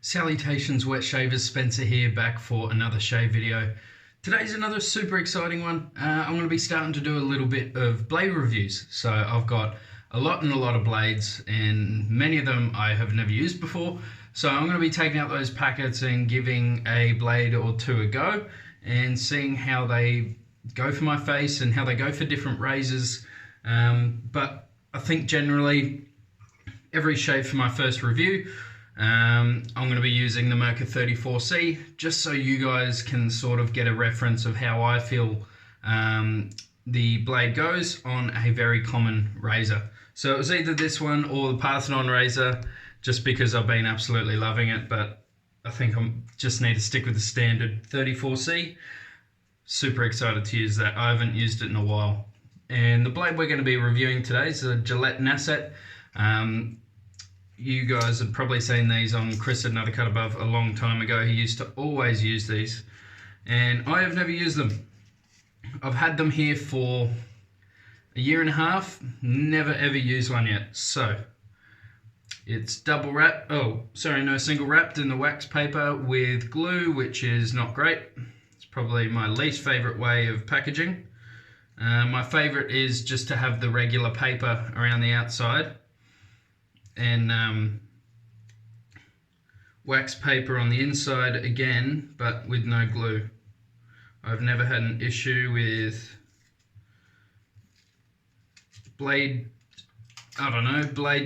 Salutations wet shavers, Spencer here, back for another shave video. Today's another super exciting one. I'm going to be starting to do a little bit of blade reviews. So I've got a lot of blades, and many of them I have never used before. So I'm going to be taking out those packets and giving a blade or two a go and seeing how they go for my face and how they go for different razors. But I think generally every shave for my first review, I'm going to be using the Merca 34C just so you guys can sort of get a reference of how I feel the blade goes on a very common razor. So it was either this one or the Parthenon razor, just because I've been absolutely loving it, but I think I just need to stick with the standard 34C. Super excited to use that. I haven't used it in a while. And the blade we're going to be reviewing today is a Gillette Nacet. You guys have probably seen these on Chris at Another Cut Above a long time ago. He used to always use these, and I have never used them. I've had them here for a year and a half, never ever used one yet. So it's double wrapped, single wrapped in the wax paper with glue, which is not great. It's probably my least favorite way of packaging. My favorite is just to have the regular paper around the outside and wax paper on the inside again, but with no glue. I've never had an issue with blade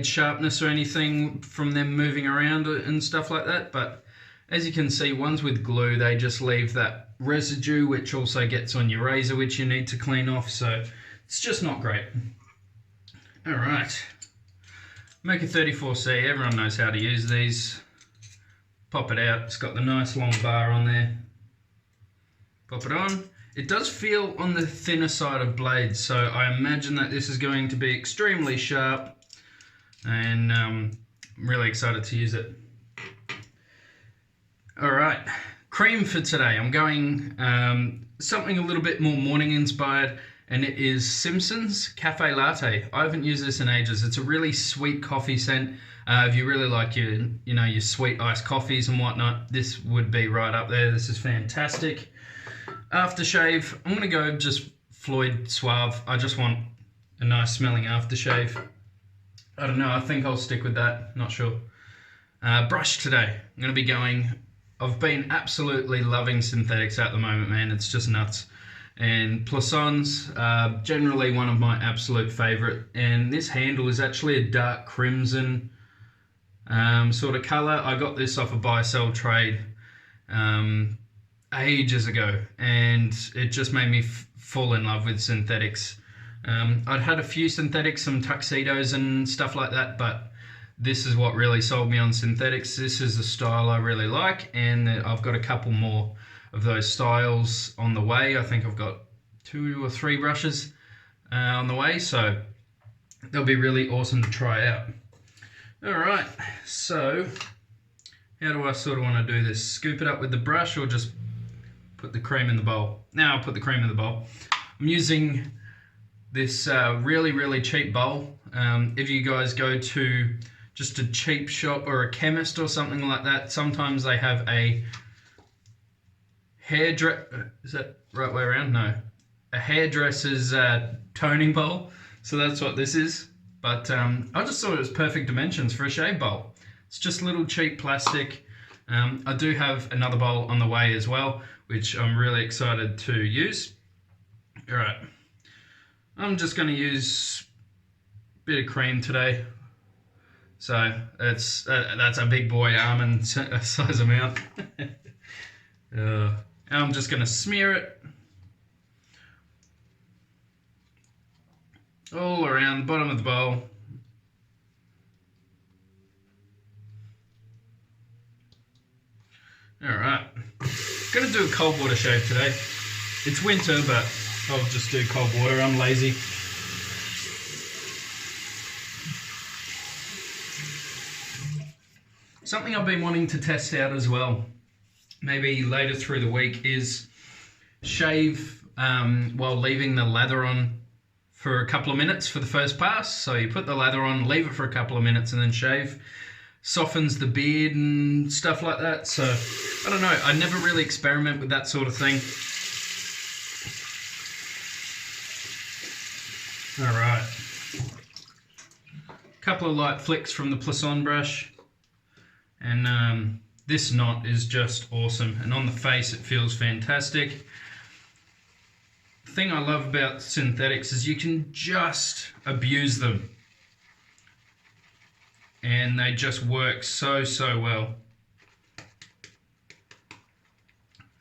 sharpness or anything from them moving around and stuff like that, but as you can see, ones with glue, they just leave that residue which also gets on your razor, which you need to clean off, so it's just not great. Alright, Merca 34C, everyone knows how to use these. Pop it out, it's got the nice long bar on there. Pop it on. It does feel on the thinner side of blades, so I imagine that this is going to be extremely sharp, and I'm really excited to use it. Alright, cream for today. I'm going something a little bit more morning inspired, and it is Simpson's Cafe Latte. I haven't used this in ages. It's a really sweet coffee scent. If you really like your sweet iced coffees and whatnot, this would be right up there. This is fantastic. Aftershave, I'm going to go just Floyd Suave. I just want a nice smelling aftershave. I don't know, I think I'll stick with that, not sure. Brush today, I'm going to be going, I've been absolutely loving synthetics at the moment, man, it's just nuts. And Plaisance, generally one of my absolute favourite, and this handle is actually a dark crimson sort of colour. I got this off a buy-sell trade ages ago, and it just made me fall in love with synthetics. I'd had a few synthetics, some tuxedos and stuff like that, but this is what really sold me on synthetics. This is the style I really like, and I've got a couple more of those styles on the way. I think I've got 2 or 3 brushes on the way, so they'll be really awesome to try out. Alright, so how do I sort of want to do this? Scoop it up with the brush or just put the cream in the bowl? Now I'll put the cream in the bowl. I'm using this really cheap bowl. If you guys go to just a cheap shop or a chemist or something like that, sometimes they have a is that right way around? No. A hairdresser's toning bowl. So that's what this is. But I just thought it was perfect dimensions for a shave bowl. It's just little cheap plastic. I do have another bowl on the way as well, which I'm really excited to use. Alright, I'm just going to use a bit of cream today. So that's a big boy almond size amount. I'm just going to smear it all around the bottom of the bowl. Alright, going to do a cold water shave today. It's winter, but I'll just do cold water, I'm lazy. Something I've been wanting to test out as well, maybe later through the week, is shave while leaving the lather on for a couple of minutes for the first pass. So you put the lather on, leave it for a couple of minutes and then shave. softens the beard and stuff like that. So I don't know, I never really experiment with that sort of thing. All right, a couple of light flicks from the Plisson brush, and this knot is just awesome, and on the face it feels fantastic. The thing I love about synthetics is you can just abuse them, and they just work so well. I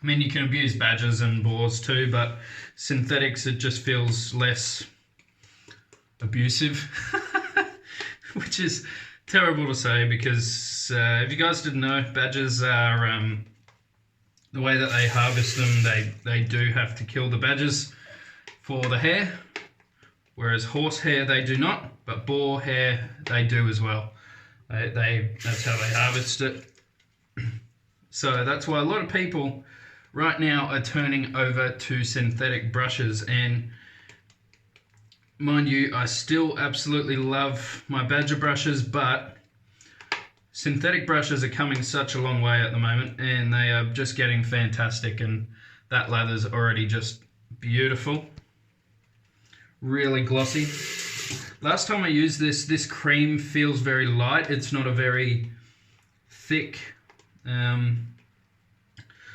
mean, you can abuse badgers and boars too, but synthetics, it just feels less abusive, which is terrible to say, because if you guys didn't know, badgers are, the way that they harvest them, they do have to kill the badgers for the hair, whereas horse hair they do not, but boar hair they do as well. That's how they harvest it. So that's why a lot of people right now are turning over to synthetic brushes, and mind you, I still absolutely love my badger brushes, but synthetic brushes are coming such a long way at the moment, and they are just getting fantastic, and that lather's already just beautiful, really glossy. Last time I used this cream feels very light. It's not a very thick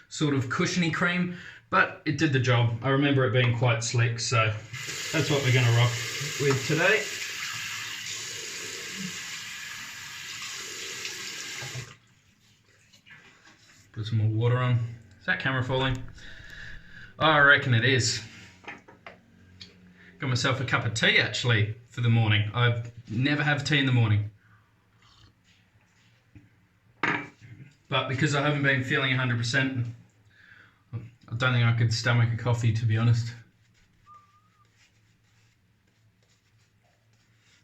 sort of cushiony cream, but it did the job. I remember it being quite slick, so that's what we're going to rock with today. Put some more water on. Is that camera falling? Oh, I reckon it is. Got myself a cup of tea actually for the morning. I never have tea in the morning, but because I haven't been feeling 100%, I don't think I could stomach a coffee, to be honest.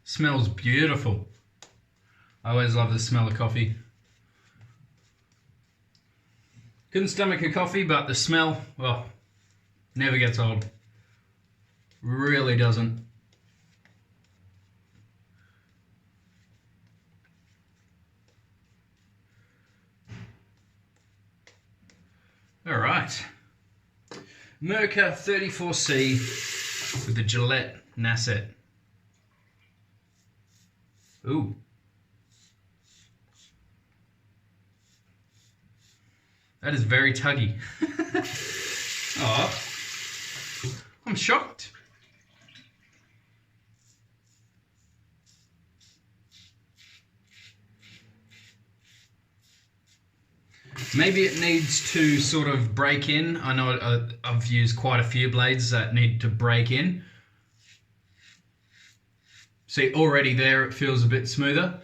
Smells beautiful. I always love the smell of coffee. Couldn't stomach a coffee, but the smell, well, never gets old. Really doesn't. All right. Merca 34C with the Gillette Nacet. Ooh. That is very tuggy. Oh, I'm shocked. Maybe it needs to sort of break in. I know I've used quite a few blades that need to break in. See, already there it feels a bit smoother.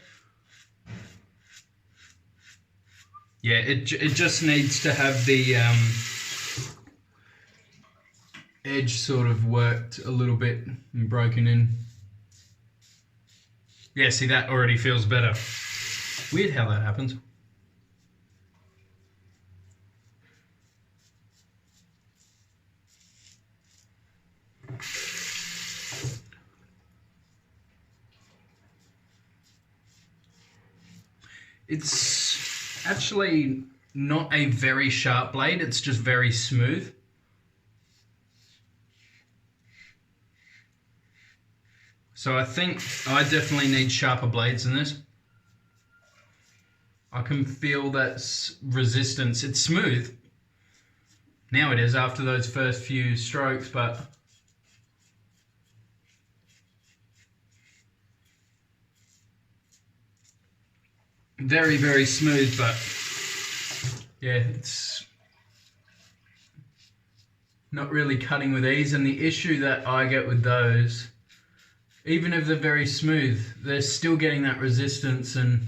Yeah, it just needs to have the edge sort of worked a little bit and broken in. Yeah, see, that already feels better. Weird how that happens. It's actually not a very sharp blade, it's just very smooth. So I think I definitely need sharper blades than this. I can feel that resistance. It's smooth. Now it is after those first few strokes, but very, very smooth, but yeah, it's not really cutting with ease. And the issue that I get with those, even if they're very smooth, they're still getting that resistance, and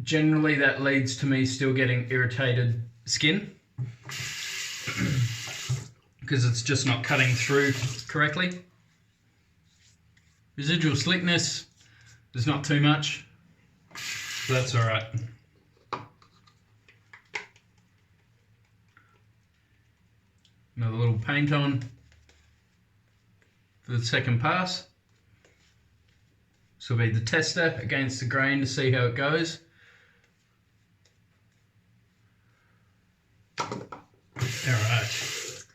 generally that leads to me still getting irritated skin because it's just not cutting through correctly. Residual slickness, there's not too much. That's all right. Another little paint on for the second pass. This will be the tester against the grain to see how it goes. Alright.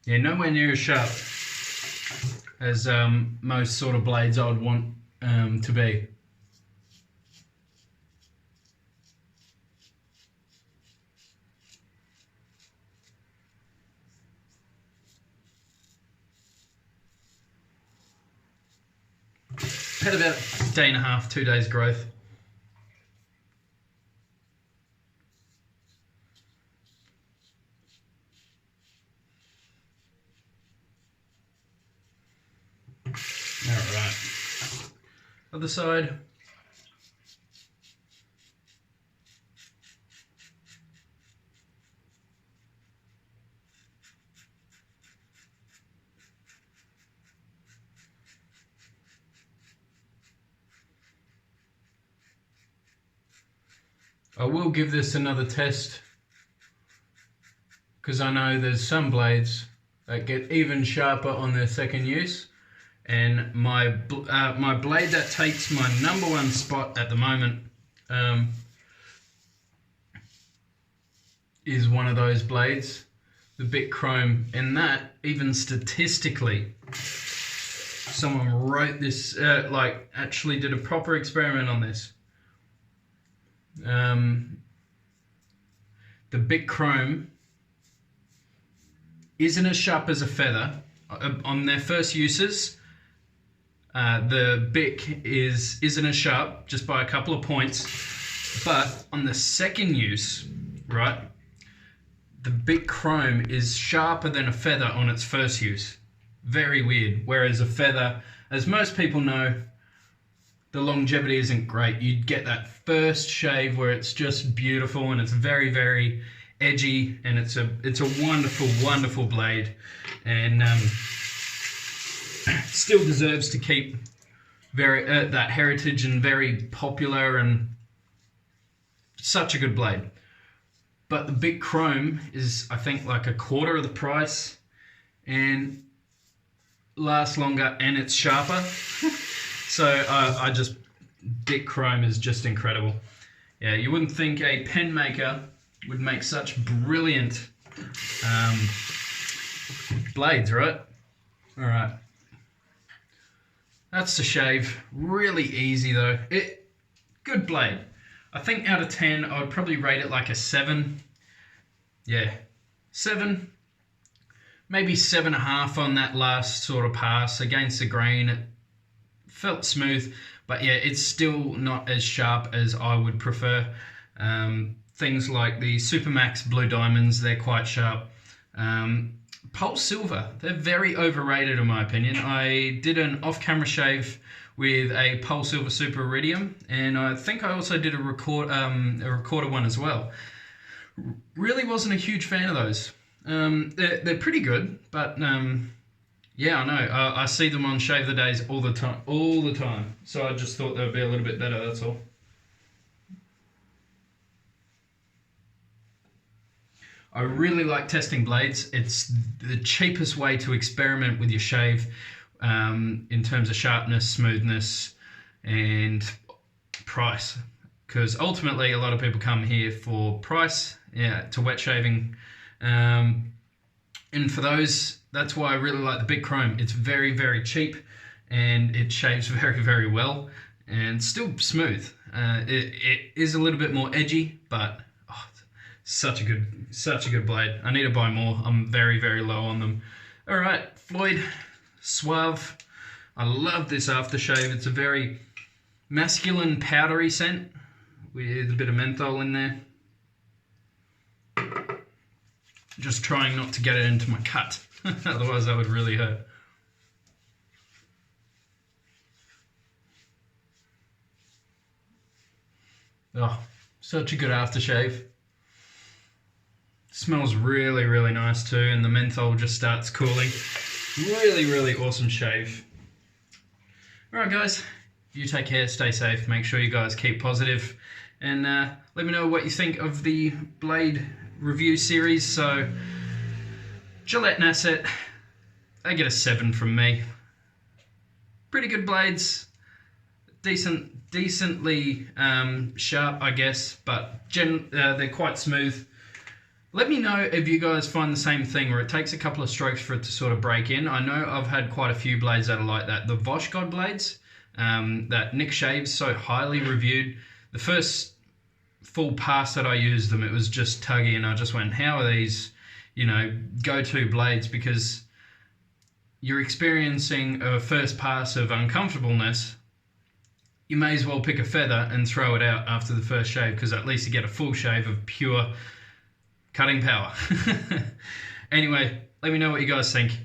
Yeah, nowhere near as sharp as most sort of blades I would want to be. Had about a day and a half, 2 days growth. Alright. Other side. I will give this another test because I know there's some blades that get even sharper on their second use, and my blade that takes my #1 spot at the moment is one of those blades, the Bic Chrome, and that even statistically, someone wrote this, like actually did a proper experiment on this. The Bic Chrome isn't as sharp as a feather. On their first uses, the Bic isn't as sharp, just by a couple of points. But on the second use, right, the Bic Chrome is sharper than a feather on its first use. Very weird. Whereas a feather, as most people know, the longevity isn't great. You get that first shave where it's just beautiful and it's very, very edgy, and it's a wonderful, wonderful blade, and still deserves to keep that heritage, and very popular, and such a good blade. But the Bic Chrome is, I think, like a quarter of the price and lasts longer, and it's sharper. So I just, Bic Chrome is just incredible. Yeah, you wouldn't think a pen maker would make such brilliant blades, right? All right. That's the shave. Really easy though. Good blade. I think out of 10, I would probably rate it like a 7. Yeah, 7. Maybe 7.5 on that last sort of pass against the grain. It felt smooth, but yeah, it's still not as sharp as I would prefer. Things like the Supermax Blue Diamonds, they're quite sharp. Pulse Silver, they're very overrated in my opinion. I did an off-camera shave with a Pulse Silver Super Iridium, and I think I also did a recorder one as well. Really wasn't a huge fan of those. They're pretty good, but yeah, I know. I see them on Shave the Days all the time. So I just thought they would be a little bit better, that's all. I really like testing blades. It's the cheapest way to experiment with your shave in terms of sharpness, smoothness, and price. Because ultimately, a lot of people come here for price, yeah, to wet shaving. And for those, that's why I really like the Bic Chrome. It's very, very cheap, and it shaves very, very well, and still smooth. It is a little bit more edgy, but such a good blade. I need to buy more. I'm very, very low on them. All right, Floyd Suave. I love this aftershave. It's a very masculine, powdery scent with a bit of menthol in there. Just trying not to get it into my cut, otherwise that would really hurt. Oh, such a good aftershave. Smells really, really nice too, and the menthol just starts cooling. Really, really awesome shave. Alright guys, you take care, stay safe, make sure you guys keep positive, and let me know what you think of the blade review series. So Gillette Nacet, they get a 7 from me. Pretty good blades, decently sharp, I guess, but they're quite smooth. Let me know if you guys find the same thing, where it takes a couple of strokes for it to sort of break in. I know I've had quite a few blades that are like that. The Voshgod blades that Nick shaves so highly reviewed, the first full pass that I used them, it was just tuggy, and I just went, how are these, you know, go-to blades? Because you're experiencing a first pass of uncomfortableness, you may as well pick a feather and throw it out after the first shave, because at least you get a full shave of pure cutting power. Anyway, let me know what you guys think.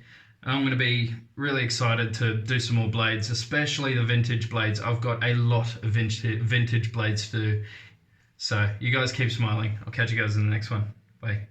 I'm going to be really excited to do some more blades, especially the vintage blades. I've got a lot of vintage blades to do. So you guys keep smiling. I'll catch you guys in the next one. Bye.